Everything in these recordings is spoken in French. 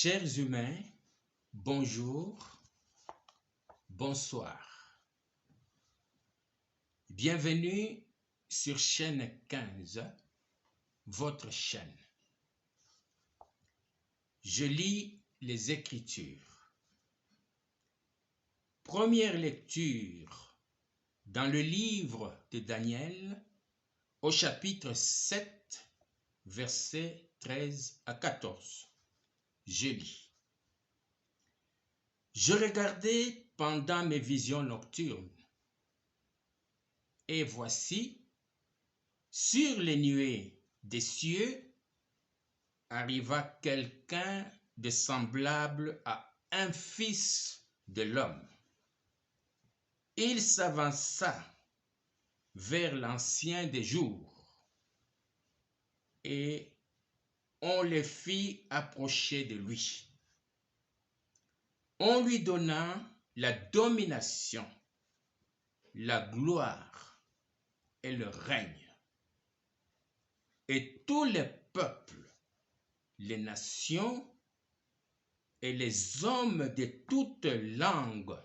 Chers humains, bonjour, bonsoir. Bienvenue sur chaîne 15, votre chaîne. Je lis les Écritures. Première lecture dans le livre de Daniel au chapitre 7, versets 13 à 14. Je lis. Je regardais pendant mes visions nocturnes, et voici, sur les nuées des cieux, arriva quelqu'un de semblable à un fils de l'homme. Il s'avança vers l'ancien des jours, et on le fit approcher de lui. On lui donna la domination, la gloire et le règne. Et tous les peuples, les nations et les hommes de toutes langues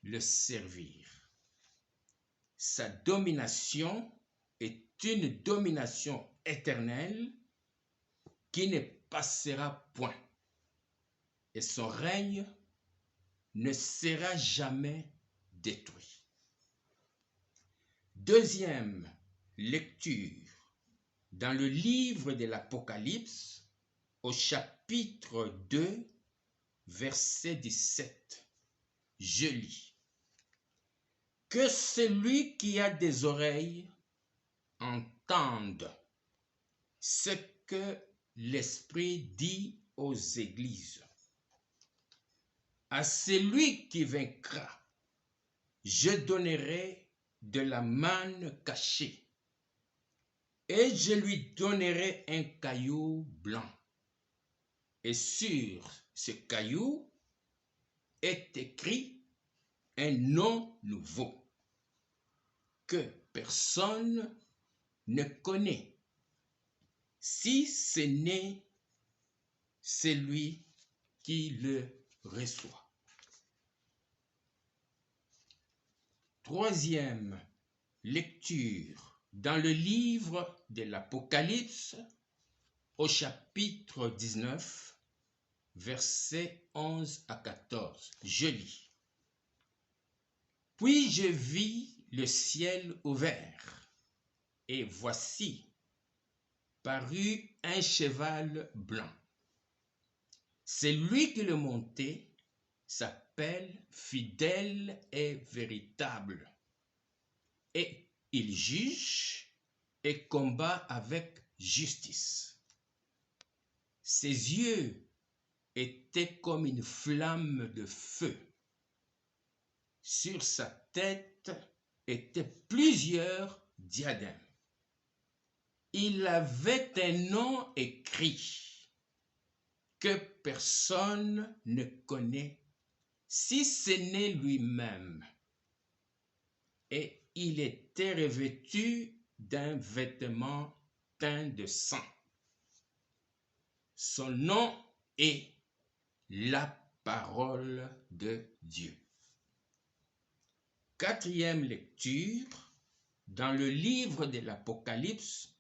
le servirent. Sa domination est une domination éternelle qui ne passera point, et son règne ne sera jamais détruit. Deuxième lecture dans le livre de l'Apocalypse au chapitre 2, verset 17. Je lis. Que celui qui a des oreilles entende ce que l'Esprit dit aux églises. À celui qui vaincra, je donnerai de la manne cachée, et je lui donnerai un caillou blanc. Et sur ce caillou est écrit un nom nouveau que personne ne connaît, si ce n'est celui qui le reçoit. Troisième lecture dans le livre de l'Apocalypse au chapitre 19, versets 11 à 14. Je lis. Puis je vis le ciel ouvert, et voici parut un cheval blanc. Celui qui le montait s'appelle Fidèle et Véritable, et il juge et combat avec justice. Ses yeux étaient comme une flamme de feu. Sur sa tête étaient plusieurs diadèmes. Il avait un nom écrit que personne ne connaît, si ce n'est lui-même. Et il était revêtu d'un vêtement teint de sang. Son nom est la parole de Dieu. Quatrième lecture dans le livre de l'Apocalypse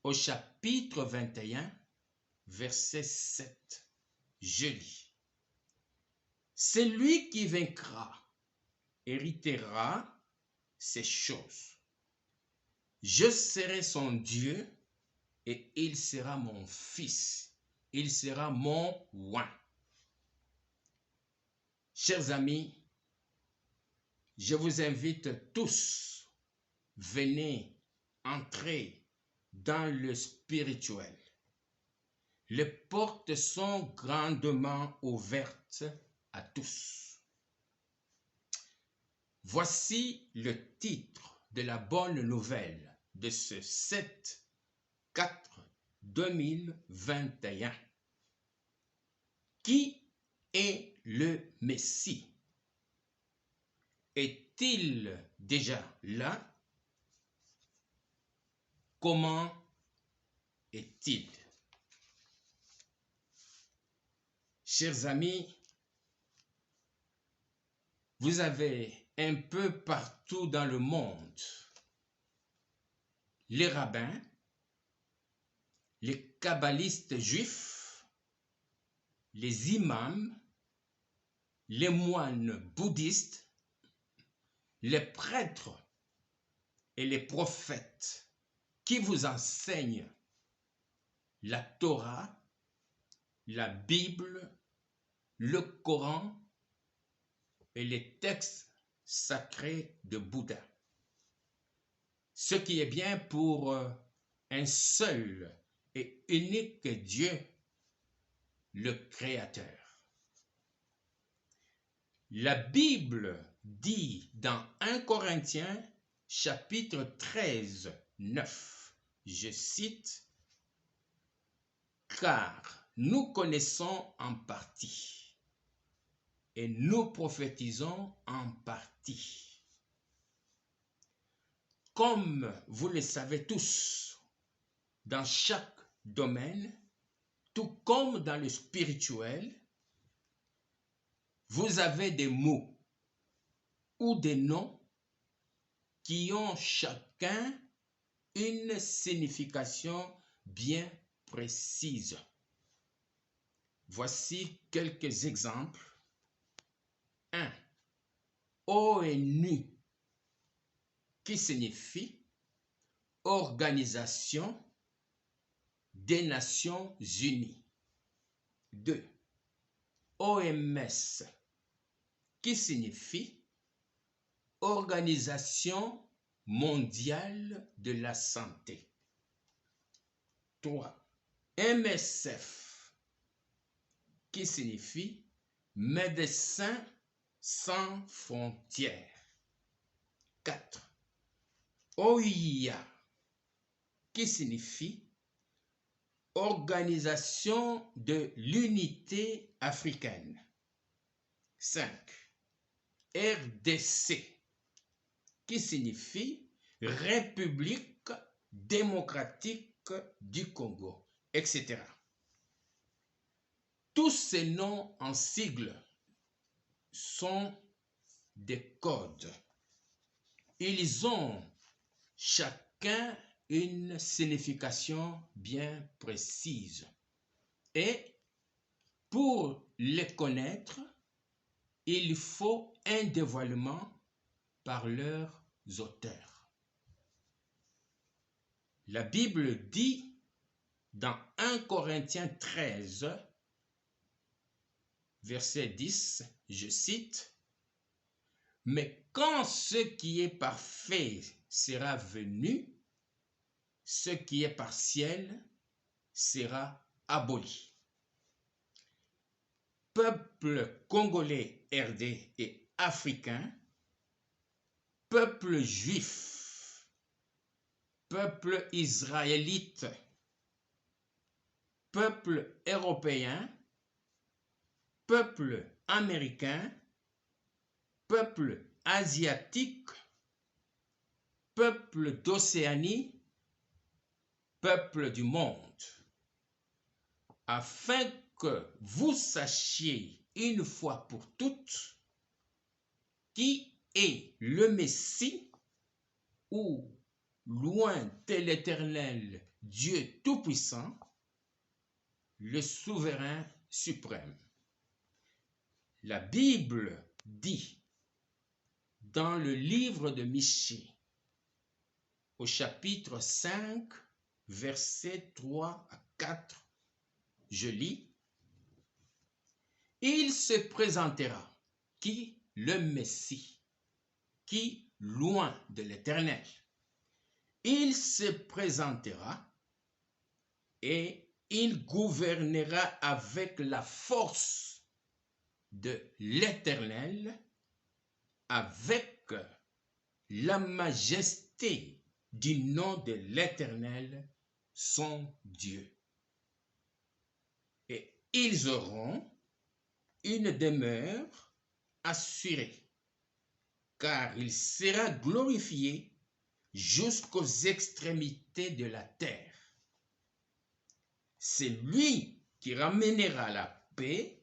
au chapitre 21, verset 7. Je lis. Celui qui vaincra héritera ces choses. Je serai son Dieu et il sera mon fils. Il sera mon oint. Chers amis, je vous invite tous, venez entrer dans le spirituel. Les portes sont grandement ouvertes à tous. Voici le titre de la bonne nouvelle de ce 7/4/2021. Qui est le Messie? Est-il déjà là? Comment est-il? Chers amis, vous avez un peu partout dans le monde les rabbins, les kabbalistes juifs, les imams, les moines bouddhistes, les prêtres et les prophètes qui vous enseignent la Torah, la Bible, le Coran et les textes sacrés de Bouddha. Ce qui est bien pour un seul et unique Dieu, le Créateur. La Bible dit dans 1 Corinthiens chapitre 13, 9, je cite, « Car nous connaissons en partie et nous prophétisons en partie. Comme vous le savez tous, dans chaque domaine, tout comme dans le spirituel, vous avez des mots ou des noms qui ont chacun une signification bien précise. Voici quelques exemples. 1. ONU, qui signifie Organisation des Nations Unies. 2. OMS, qui signifie Organisation mondiale de la santé. 3. MSF, qui signifie Médecins sans frontières. 4. OIA, qui signifie Organisation de l'unité africaine. 5. RDC, qui signifie République démocratique du Congo, etc. Tous ces noms en sigle sont des codes. Ils ont chacun une signification bien précise. Et pour les connaître, il faut un dévoilement par leurs auteurs. La Bible dit dans 1 Corinthiens 13, verset 10, je cite, « Mais quand ce qui est parfait sera venu, ce qui est partiel sera aboli. » Peuple congolais, RD et africain, peuple juif, peuple israélite, peuple européen, peuple américain, peuple asiatique, peuple d'Océanie, peuple du monde, afin que vous sachiez une fois pour toutes qui est le Messie, ou loin de l'Éternel Dieu Tout-Puissant, le souverain suprême. La Bible dit dans le livre de Michée, au chapitre 5, versets 3 à 4, je lis, « Il se présentera, qui le Messie, qui loin de l'Éternel, il se présentera et il gouvernera avec la force de l'Éternel, avec la majesté du nom de l'Éternel, son Dieu. Et ils auront une demeure assurée, car il sera glorifié jusqu'aux extrémités de la terre. C'est lui qui ramènera la paix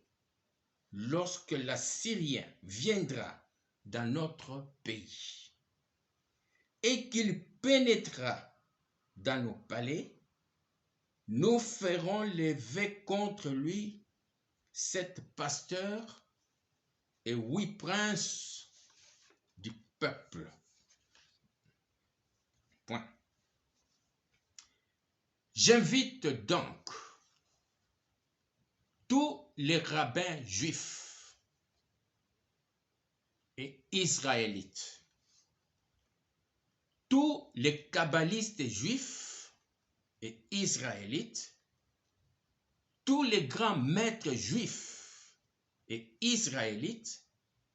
lorsque l'Assyrien viendra dans notre pays et qu'il pénétrera dans nos palais, nous ferons lever contre lui 7 pasteurs et 8 princes du peuple. Point. J'invite donc tous les rabbins juifs et israélites, tous les kabbalistes juifs et israélites, tous les grands maîtres juifs et israélites,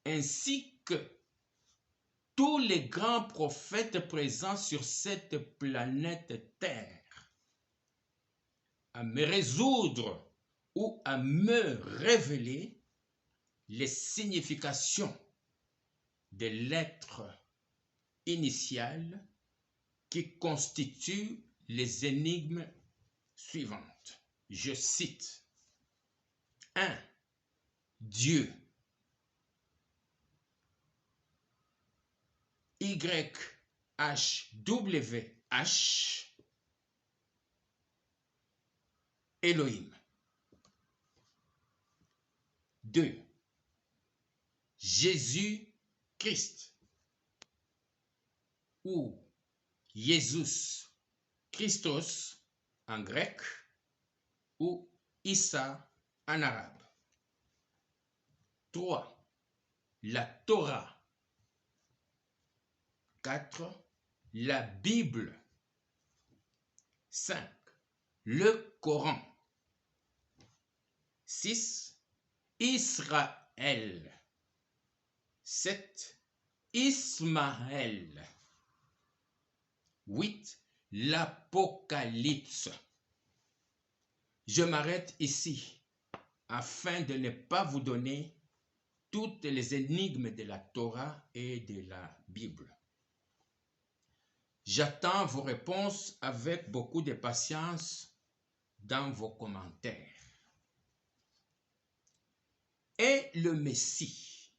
ainsi que tous les grands prophètes présents sur cette planète Terre, à me résoudre ou à me révéler les significations des lettres initiales qui constituent les énigmes suivantes. Je cite. 1. Dieu. YHWH. Elohim. 2. Jésus-Christ ou Jesus Christos en grec ou Issa en arabe. 3. La Torah. 4. La Bible. 5. Le Coran. 6. Israël. 7. Ismaël. 8. L'Apocalypse. Je m'arrête ici afin de ne pas vous donner toutes les énigmes de la Torah et de la Bible. J'attends vos réponses avec beaucoup de patience dans vos commentaires. Est le Messie,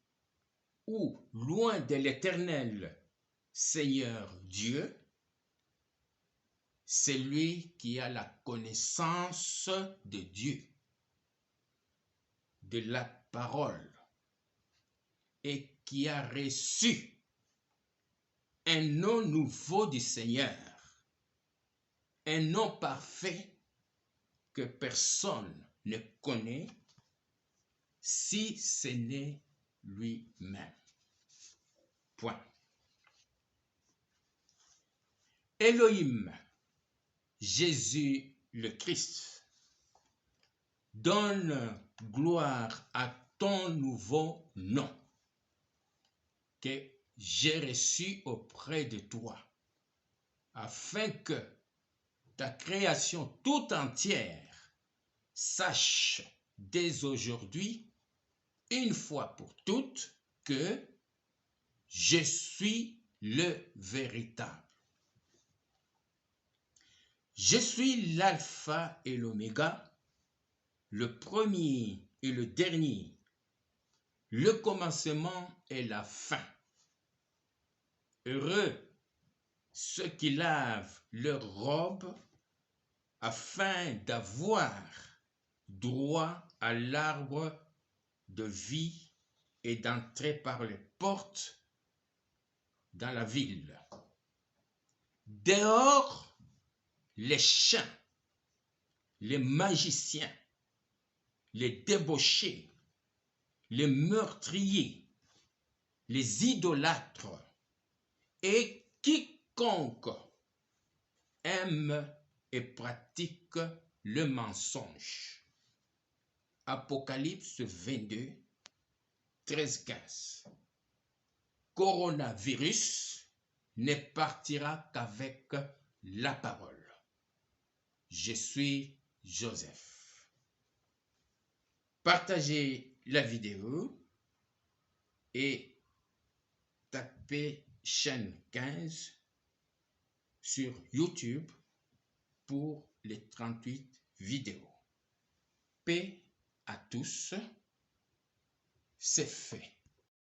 ou loin de l'Éternel Seigneur Dieu, c'est lui qui a la connaissance de Dieu, de la parole, et qui a reçu un nom nouveau du Seigneur, un nom parfait que personne ne connaît si ce n'est lui-même. Point. Elohim, Jésus le Christ, donne gloire à ton nouveau nom que j'ai reçu auprès de toi, afin que ta création tout entière sache dès aujourd'hui, une fois pour toutes, que je suis le véritable. Je suis l'alpha et l'oméga, le premier et le dernier, le commencement et la fin. Heureux ceux qui lavent leurs robes afin d'avoir droit à l'arbre de vie et d'entrer par les portes dans la ville. Dehors, les chiens, les magiciens, les débauchés, les meurtriers, les idolâtres et quiconque aime et pratique le mensonge. Apocalypse 22, 13-15. Coronavirus ne partira qu'avec la parole. Je suis Joseph. Partagez la vidéo et tapez chaîne 15 sur YouTube pour les 38 vidéos. Paix à tous. c'est fait.